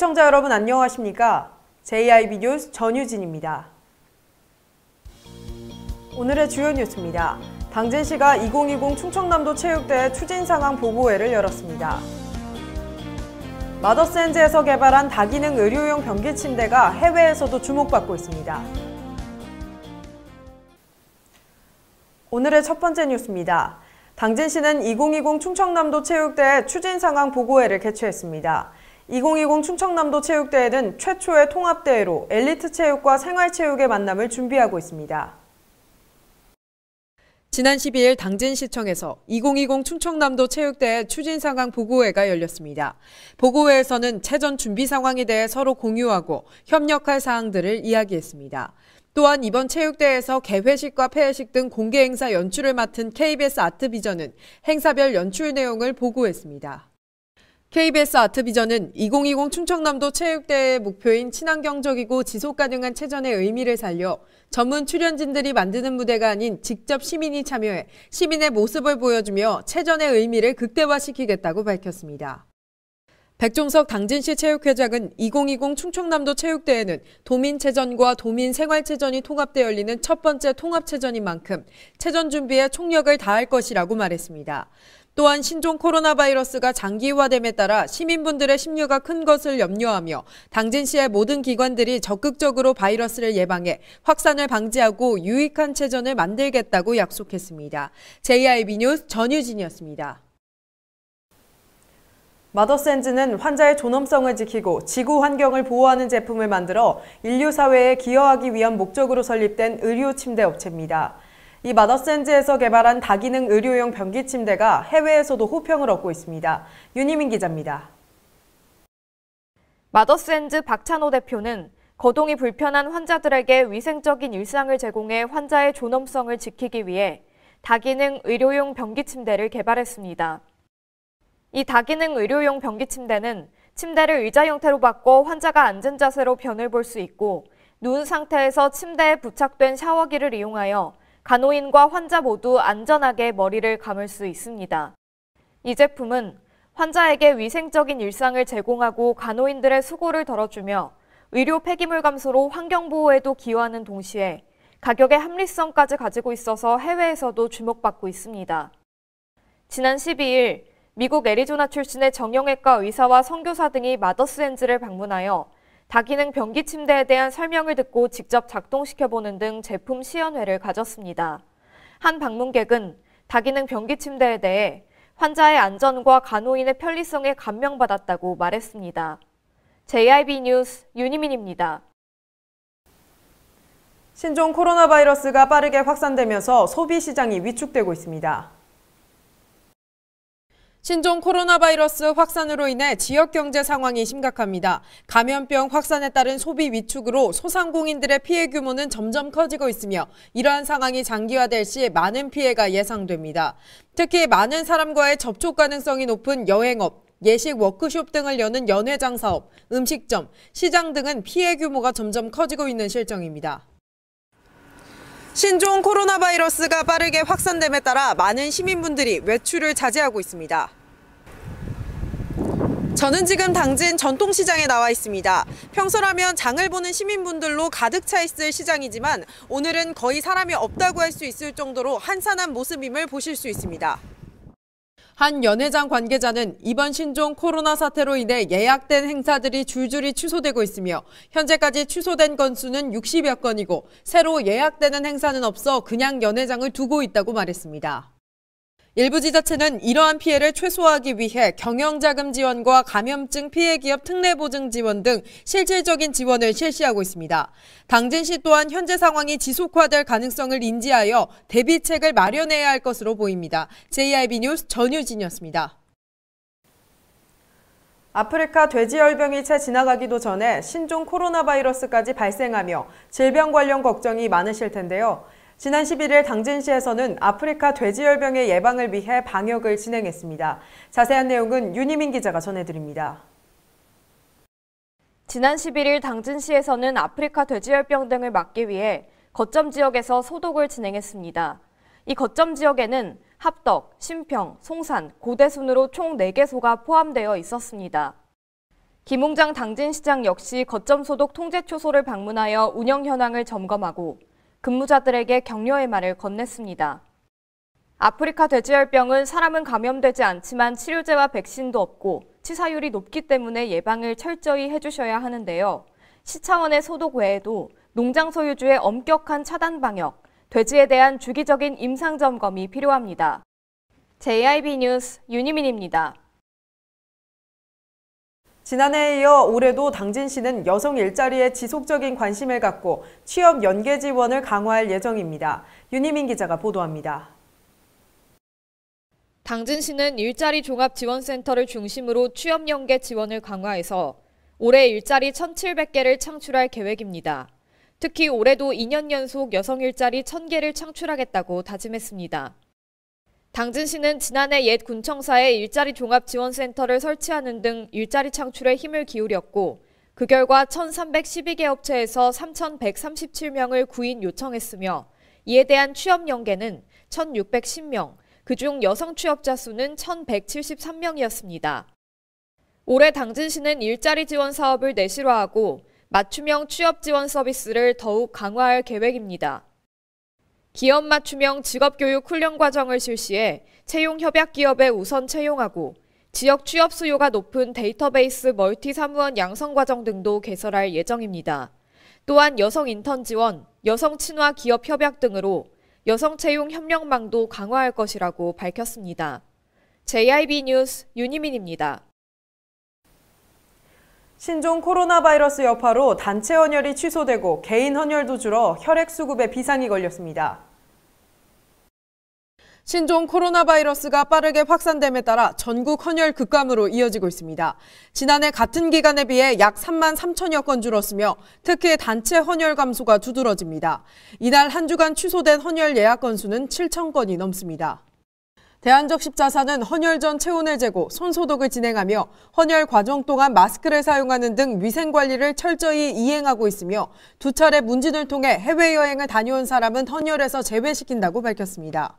시청자 여러분 안녕하십니까? JIB 뉴스 전유진입니다. 오늘의 주요 뉴스입니다. 당진시가 2020 충청남도 체육대회 추진 상황 보고회를 열었습니다. 마더스엔즈에서 개발한 다기능 의료용 변기 침대가 해외에서도 주목받고 있습니다. 오늘의 첫 번째 뉴스입니다. 당진시는 2020 충청남도 체육대회 추진 상황 보고회를 개최했습니다. 2020 충청남도 체육대회는 최초의 통합대회로 엘리트 체육과 생활체육의 만남을 준비하고 있습니다. 지난 12일 당진시청에서 2020 충청남도 체육대회 추진 상황 보고회가 열렸습니다. 보고회에서는 체전 준비 상황에 대해 서로 공유하고 협력할 사항들을 이야기했습니다. 또한 이번 체육대회에서 개회식과 폐회식 등 공개 행사 연출을 맡은 KBS 아트비전은 행사별 연출 내용을 보고했습니다. KBS 아트비전은 2020 충청남도 체육대회의 목표인 친환경적이고 지속가능한 체전의 의미를 살려 전문 출연진들이 만드는 무대가 아닌 직접 시민이 참여해 시민의 모습을 보여주며 체전의 의미를 극대화시키겠다고 밝혔습니다. 백종석 당진시 체육회장은 2020 충청남도 체육대회는 도민체전과 도민생활체전이 통합되어 열리는 첫 번째 통합체전인 만큼 체전 준비에 총력을 다할 것이라고 말했습니다. 또한 신종 코로나 바이러스가 장기화됨에 따라 시민분들의 심려가 큰 것을 염려하며 당진시의 모든 기관들이 적극적으로 바이러스를 예방해 확산을 방지하고 유익한 체전을 만들겠다고 약속했습니다. JIB 뉴스 전유진이었습니다. 마더스엔즈는 환자의 존엄성을 지키고 지구 환경을 보호하는 제품을 만들어 인류 사회에 기여하기 위한 목적으로 설립된 의료 침대 업체입니다. 이 마더스엔즈에서 개발한 다기능 의료용 변기 침대가 해외에서도 호평을 얻고 있습니다. 윤희민 기자입니다. 마더스엔즈 박찬호 대표는 거동이 불편한 환자들에게 위생적인 일상을 제공해 환자의 존엄성을 지키기 위해 다기능 의료용 변기 침대를 개발했습니다. 이 다기능 의료용 변기 침대는 침대를 의자 형태로 바꿔 환자가 앉은 자세로 변을 볼 수 있고 누운 상태에서 침대에 부착된 샤워기를 이용하여 간호인과 환자 모두 안전하게 머리를 감을 수 있습니다. 이 제품은 환자에게 위생적인 일상을 제공하고 간호인들의 수고를 덜어주며 의료 폐기물 감소로 환경보호에도 기여하는 동시에 가격의 합리성까지 가지고 있어서 해외에서도 주목받고 있습니다. 지난 12일 미국 애리조나 출신의 정형외과 의사와 선교사 등이 마더스엔즈를 방문하여 다기능 변기 침대에 대한 설명을 듣고 직접 작동시켜보는 등 제품 시연회를 가졌습니다. 한 방문객은 다기능 변기 침대에 대해 환자의 안전과 간호인의 편리성에 감명받았다고 말했습니다. JIB 뉴스 윤희민입니다. 신종 코로나 바이러스가 빠르게 확산되면서 소비 시장이 위축되고 있습니다. 신종 코로나 바이러스 확산으로 인해 지역 경제 상황이 심각합니다. 감염병 확산에 따른 소비 위축으로 소상공인들의 피해 규모는 점점 커지고 있으며 이러한 상황이 장기화될 시 많은 피해가 예상됩니다. 특히 많은 사람과의 접촉 가능성이 높은 여행업, 예식 워크숍 등을 여는 연회장 사업, 음식점, 시장 등은 피해 규모가 점점 커지고 있는 실정입니다. 신종 코로나 바이러스가 빠르게 확산됨에 따라 많은 시민분들이 외출을 자제하고 있습니다. 저는 지금 당진 전통시장에 나와 있습니다. 평소라면 장을 보는 시민분들로 가득 차 있을 시장이지만 오늘은 거의 사람이 없다고 할 수 있을 정도로 한산한 모습임을 보실 수 있습니다. 한 연회장 관계자는 이번 신종 코로나 사태로 인해 예약된 행사들이 줄줄이 취소되고 있으며 현재까지 취소된 건수는 60여 건이고 새로 예약되는 행사는 없어 그냥 연회장을 두고 있다고 말했습니다. 일부 지자체는 이러한 피해를 최소화하기 위해 경영자금 지원과 감염증 피해 기업 특례보증 지원 등 실질적인 지원을 실시하고 있습니다. 당진시 또한 현재 상황이 지속화될 가능성을 인지하여 대비책을 마련해야 할 것으로 보입니다. JIB 뉴스 전유진이었습니다. 아프리카 돼지열병이 채 지나가기도 전에 신종 코로나 바이러스까지 발생하며 질병 관련 걱정이 많으실 텐데요. 지난 11일 당진시에서는 아프리카 돼지열병의 예방을 위해 방역을 진행했습니다. 자세한 내용은 윤희민 기자가 전해드립니다. 지난 11일 당진시에서는 아프리카 돼지열병 등을 막기 위해 거점 지역에서 소독을 진행했습니다. 이 거점 지역에는 합덕, 신평, 송산, 고대 순으로 총 4개소가 포함되어 있었습니다. 김웅장 당진시장 역시 거점 소독 통제초소를 방문하여 운영 현황을 점검하고 근무자들에게 격려의 말을 건넸습니다. 아프리카 돼지열병은 사람은 감염되지 않지만 치료제와 백신도 없고 치사율이 높기 때문에 예방을 철저히 해주셔야 하는데요. 시 차원의 소독 외에도 농장 소유주의 엄격한 차단 방역, 돼지에 대한 주기적인 임상 점검이 필요합니다. JIB 뉴스 윤희민입니다. 지난해에 이어 올해도 당진시는 여성 일자리에 지속적인 관심을 갖고 취업 연계 지원을 강화할 예정입니다. 윤희민 기자가 보도합니다. 당진시는 일자리 종합지원센터를 중심으로 취업 연계 지원을 강화해서 올해 일자리 1,700개를 창출할 계획입니다. 특히 올해도 2년 연속 여성 일자리 1,000개를 창출하겠다고 다짐했습니다. 당진시는 지난해 옛 군청사에 일자리 종합지원센터를 설치하는 등 일자리 창출에 힘을 기울였고 그 결과 1,312개 업체에서 3,137명을 구인 요청했으며 이에 대한 취업 연계는 1,610명, 그중 여성 취업자 수는 1,173명이었습니다. 올해 당진시는 일자리 지원 사업을 내실화하고 맞춤형 취업 지원 서비스를 더욱 강화할 계획입니다. 기업 맞춤형 직업교육 훈련 과정을 실시해 채용 협약 기업에 우선 채용하고 지역 취업 수요가 높은 데이터베이스 멀티 사무원 양성 과정 등도 개설할 예정입니다. 또한 여성 인턴 지원, 여성 친화 기업 협약 등으로 여성 채용 협력망도 강화할 것이라고 밝혔습니다. JIB 뉴스 윤희민입니다. 신종 코로나 바이러스 여파로 단체 헌혈이 취소되고 개인 헌혈도 줄어 혈액 수급에 비상이 걸렸습니다. 신종 코로나 바이러스가 빠르게 확산됨에 따라 전국 헌혈 급감으로 이어지고 있습니다. 지난해 같은 기간에 비해 약 3만 3천여 건 줄었으며 특히 단체 헌혈 감소가 두드러집니다. 이날 한 주간 취소된 헌혈 예약 건수는 7천 건이 넘습니다. 대한적십자사는 헌혈 전 체온을 재고 손소독을 진행하며 헌혈 과정 동안 마스크를 사용하는 등 위생관리를 철저히 이행하고 있으며 두 차례 문진을 통해 해외여행을 다녀온 사람은 헌혈에서 제외시킨다고 밝혔습니다.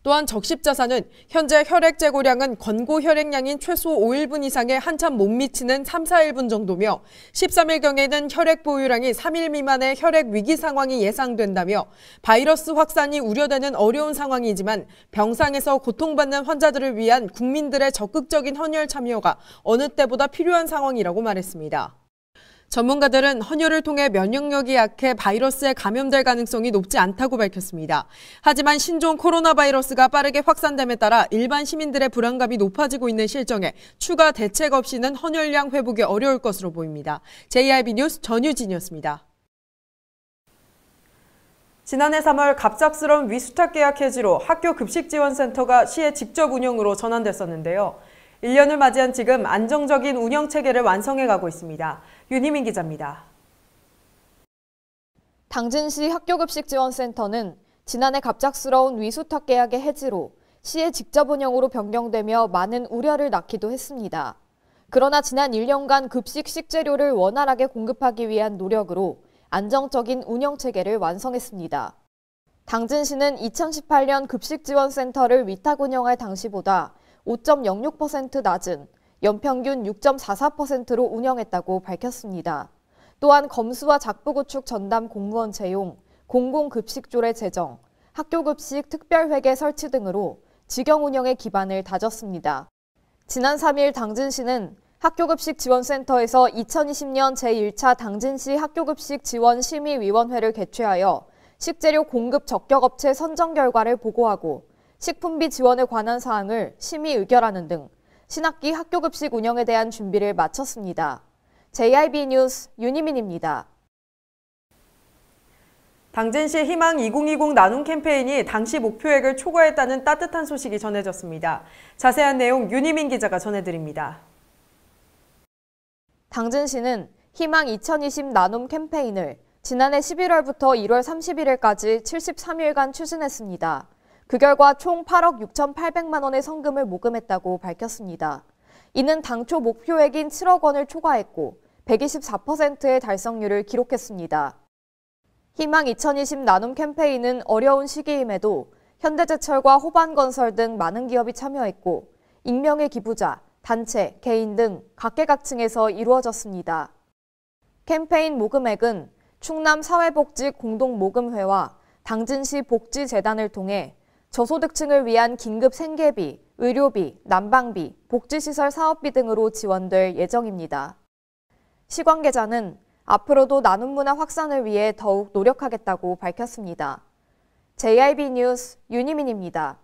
또한 적십자사는 현재 혈액 재고량은 권고 혈액량인 최소 5일분 이상에 한참 못 미치는 3, 4일분 정도며 13일경에는 혈액 보유량이 3일 미만의 혈액 위기 상황이 예상된다며 바이러스 확산이 우려되는 어려운 상황이지만 병상에서 고통받는 환자들을 위한 국민들의 적극적인 헌혈 참여가 어느 때보다 필요한 상황이라고 말했습니다. 전문가들은 헌혈을 통해 면역력이 약해 바이러스에 감염될 가능성이 높지 않다고 밝혔습니다. 하지만 신종 코로나 바이러스가 빠르게 확산됨에 따라 일반 시민들의 불안감이 높아지고 있는 실정에 추가 대책 없이는 헌혈량 회복이 어려울 것으로 보입니다. JIB 뉴스 전유진이었습니다. 지난해 3월 갑작스러운 위수탁 계약 해지로 학교 급식지원센터가 시의 직접 운영으로 전환됐었는데요. 1년을 맞이한 지금 안정적인 운영 체계를 완성해 가고 있습니다. 윤희민 기자입니다. 당진시 학교급식지원센터는 지난해 갑작스러운 위수탁 계약의 해지로 시의 직접 운영으로 변경되며 많은 우려를 낳기도 했습니다. 그러나 지난 1년간 급식 식재료를 원활하게 공급하기 위한 노력으로 안정적인 운영 체계를 완성했습니다. 당진시는 2018년 급식지원센터를 위탁 운영할 당시보다 5.06% 낮은 연평균 6.44%로 운영했다고 밝혔습니다. 또한 검수와 작부구축 전담 공무원 채용, 공공급식조례 제정, 학교급식 특별회계 설치 등으로 직영 운영의 기반을 다졌습니다. 지난 3일 당진시는 학교급식지원센터에서 2020년 제1차 당진시 학교급식지원심의위원회를 개최하여 식재료 공급 적격업체 선정 결과를 보고하고 식품비 지원에 관한 사항을 심의 의결하는 등 신학기 학교급식 운영에 대한 준비를 마쳤습니다. JIB 뉴스 윤희민입니다. 당진시 희망 2020 나눔 캠페인이 당시 목표액을 초과했다는 따뜻한 소식이 전해졌습니다. 자세한 내용 윤희민 기자가 전해드립니다. 당진시는 희망 2020 나눔 캠페인을 지난해 11월부터 1월 31일까지 73일간 추진했습니다. 그 결과 총 8억 6,800만 원의 성금을 모금했다고 밝혔습니다. 이는 당초 목표액인 7억 원을 초과했고 124%의 달성률을 기록했습니다. 희망 2020 나눔 캠페인은 어려운 시기임에도 현대제철과 호반건설 등 많은 기업이 참여했고 익명의 기부자, 단체, 개인 등 각계각층에서 이루어졌습니다. 캠페인 모금액은 충남 사회복지공동모금회와 당진시 복지재단을 통해 저소득층을 위한 긴급 생계비, 의료비, 난방비, 복지시설 사업비 등으로 지원될 예정입니다. 시 관계자는 앞으로도 나눔 문화 확산을 위해 더욱 노력하겠다고 밝혔습니다. JIB 뉴스 윤희민입니다.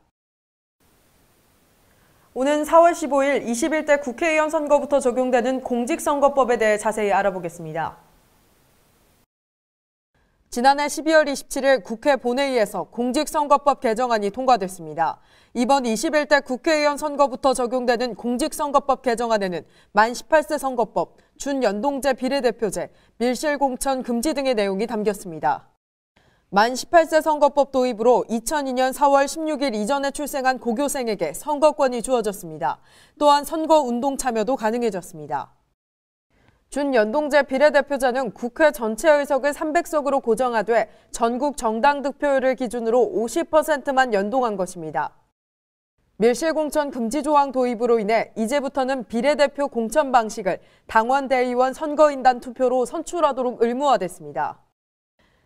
오는 4월 15일 21대 국회의원 선거부터 적용되는 공직선거법에 대해 자세히 알아보겠습니다. 지난해 12월 27일 국회 본회의에서 공직선거법 개정안이 통과됐습니다. 이번 21대 국회의원 선거부터 적용되는 공직선거법 개정안에는 만 18세 선거법, 준연동제 비례대표제, 밀실공천 금지 등의 내용이 담겼습니다. 만 18세 선거법 도입으로 2002년 4월 16일 이전에 출생한 고교생에게 선거권이 주어졌습니다. 또한 선거운동 참여도 가능해졌습니다. 준연동제 비례대표제는 국회 전체 의석을 300석으로 고정하되 전국 정당 득표율을 기준으로 50%만 연동한 것입니다. 밀실공천 금지 조항 도입으로 인해 이제부터는 비례대표 공천 방식을 당원 대의원 선거인단 투표로 선출하도록 의무화됐습니다.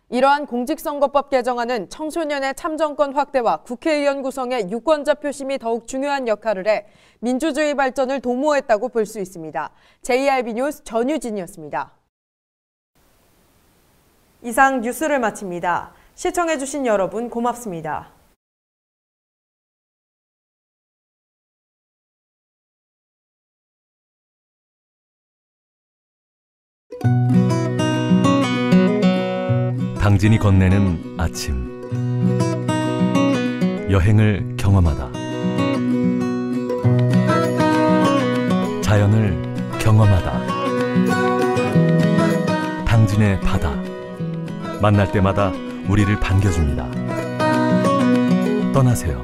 이러한 공직선거법 개정안은 청소년의 참정권 확대와 국회의원 구성의 유권자 표심이 더욱 중요한 역할을 해 민주주의 발전을 도모했다고 볼 수 있습니다. JIB 뉴스 전유진이었습니다. 이상 뉴스를 마칩니다. 시청해주신 여러분 고맙습니다. 당진이 건네는 아침, 여행을 경험하다, 자연을 경험하다, 당진의 바다, 만날 때마다 우리를 반겨줍니다. 떠나세요.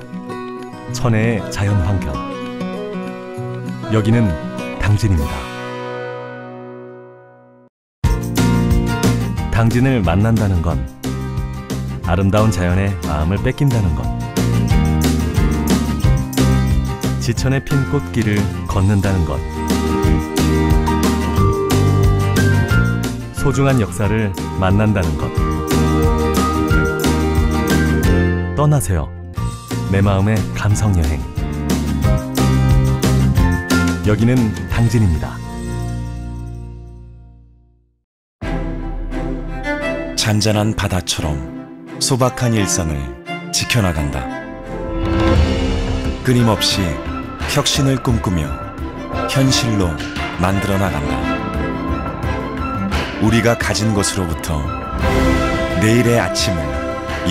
천혜의 자연환경, 여기는 당진입니다. 당진을 만난다는 건 아름다운 자연에 마음을 뺏긴다는 것, 지천에 핀 꽃길을 걷는다는 것, 소중한 역사를 만난다는 것. 떠나세요. 내 마음의 감성여행. 여기는 당진입니다. 잔잔한 바다처럼 소박한 일상을 지켜나간다. 끊임없이 혁신을 꿈꾸며 현실로 만들어 나간다. 우리가 가진 것으로부터 내일의 아침을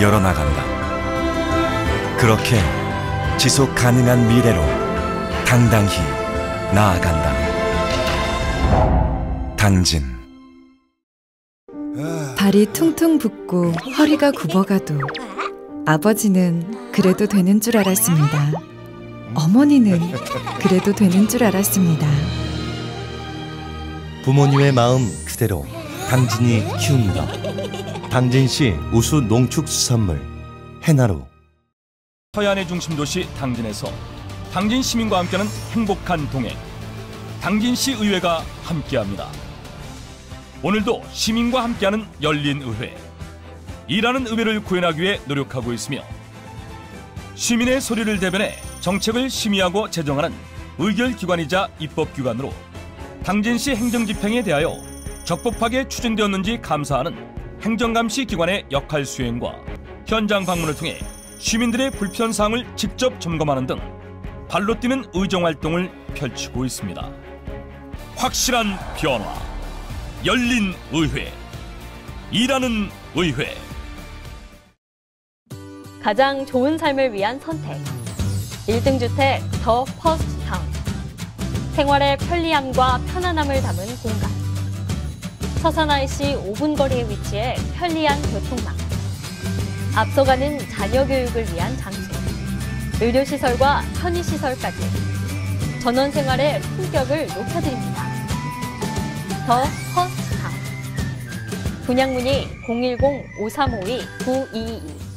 열어나간다. 그렇게 지속 가능한 미래로 당당히 나아간다. 당진. 발이 퉁퉁 붓고 허리가 굽어가도 아버지는 그래도 되는 줄 알았습니다. 어머니는 그래도 되는 줄 알았습니다. 부모님의 마음 그대로 당진이 키웁니다. 당진시 우수 농축수산물 해나루. 서해안의 중심도시 당진에서 당진 시민과 함께하는 행복한 동행, 당진시 의회가 함께합니다. 오늘도 시민과 함께하는 열린 의회, 일하는 의회를 구현하기 위해 노력하고 있으며 시민의 소리를 대변해 정책을 심의하고 제정하는 의결기관이자 입법기관으로 당진시 행정집행에 대하여 적법하게 추진되었는지 감사하는 행정감시 기관의 역할 수행과 현장 방문을 통해 시민들의 불편사항을 직접 점검하는 등 발로 뛰는 의정활동을 펼치고 있습니다. 확실한 변화, 열린 의회, 일하는 의회. 가장 좋은 삶을 위한 선택. 1등 주택 더 퍼스트 타운. 생활의 편리함과 편안함을 담은 공간. 서산 IC 5분 거리에 위치해 편리한 교통망. 앞서가는 자녀 교육을 위한 장치. 의료시설과 편의시설까지. 전원생활의 품격을 높여드립니다. 더 퍼스트 타운. 분양문의 010-5352-9222